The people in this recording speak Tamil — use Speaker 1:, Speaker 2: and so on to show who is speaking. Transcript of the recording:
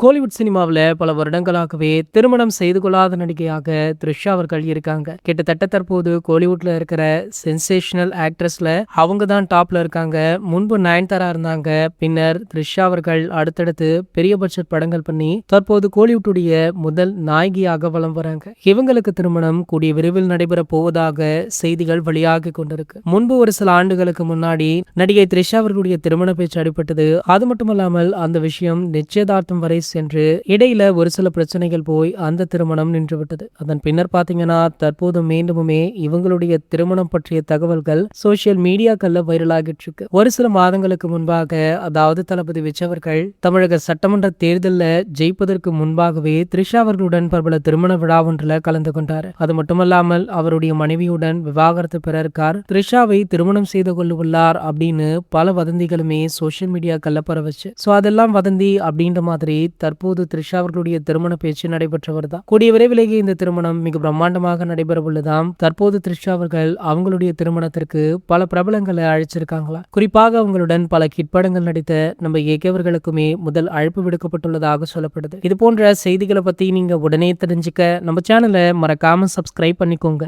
Speaker 1: கோலிவுட் சினிமாவுல பல வருடங்களாகவே திருமணம் செய்து கொள்ளாத நடிகையாக த்ரிஷா அவர்கள் இருக்காங்க. கிட்டத்தட்ட தற்போது கோலிவுட்ல இருக்கிற சென்சேஷனல் ஆக்ட்ரஸ்ல அவங்க தான் டாப்ல இருக்காங்க. முன்பு நயன்தாரா இருந்தாங்க. பின்னர் த்ரிஷா அவர்கள் அடுத்தடுத்து பெரிய பட்ஜெட் படங்கள் பண்ணி தற்போது கோலிவுட்டுடைய முதல் நாயகியாக வலம் வராங்க. இவங்களுக்கு திருமணம் கூடிய விரைவில் நடைபெற போவதாக செய்திகள் வெளியாகி கொண்டிருக்கு. முன்பு ஒரு சில ஆண்டுகளுக்கு முன்னாடி நடிகை த்ரிஷா அவர்களுடைய திருமண பேச்சு அடிபட்டது. அது மட்டுமல்லாமல் அந்த விஷயம் நிச்சயதார்த்தம் வரை சென்று இடையில ஒரு சில பிரச்சனைகள் போய் அந்த திருமணம் நின்றுவிட்டது. அதன் பின்னர் பாத்தீங்கன்னா தற்போது மீண்டுமே இவங்களுடைய திருமணம் பற்றிய தகவல்கள் சோசியல் மீடியாக்கள்ல வைரலாகிட்டு இருக்கு. ஒரு சில மாதங்களுக்கு முன்பாக, அதாவது தளபதி விஜய் அவர்கள் தமிழக சட்டமன்ற தேர்தலில் ஜெயிப்பதற்கு முன்பாகவே த்ரிஷா அவர்களுடன் பிரபல திருமண விழா ஒன்றில் கலந்து கொண்டார். அது மட்டுமல்லாமல் அவருடைய மனைவியுடன் விவாகரத்து பெற இருக்கார், த்ரிஷாவை திருமணம் செய்து கொள்ளவுள்ளார் அப்படின்னு பல வதந்திகளுமே சோசியல் மீடியாக்கள்ல பரவச்சு. சோ அதெல்லாம் வதந்தி அப்படின்ற மாதிரி தற்போது த்ரிஷா அவர்களுடைய திருமண பேச்சு நடைபெற்றவர் தான். கூடிய விரைவிலேயே இந்த திருமணம் மிக பிரம்மாண்டமாக நடைபெற உள்ளதாம். தற்போது த்ரிஷா அவர்கள் அவங்களுடைய திருமணத்திற்கு பல பிரபலங்களை அழைச்சிருக்காங்களா. குறிப்பாக அவங்களுடன் பல ஹிட் படங்கள் நடித்த நம்ம ஏகவர்களுக்குமே முதல் அழைப்பு விடுக்கப்பட்டுள்ளதாக சொல்லப்படுது. இது போன்ற செய்திகளை பத்தி நீங்க உடனே தெரிஞ்சுக்க நம்ம சேனலை மறக்காம சப்ஸ்கிரைப் பண்ணிக்கோங்க.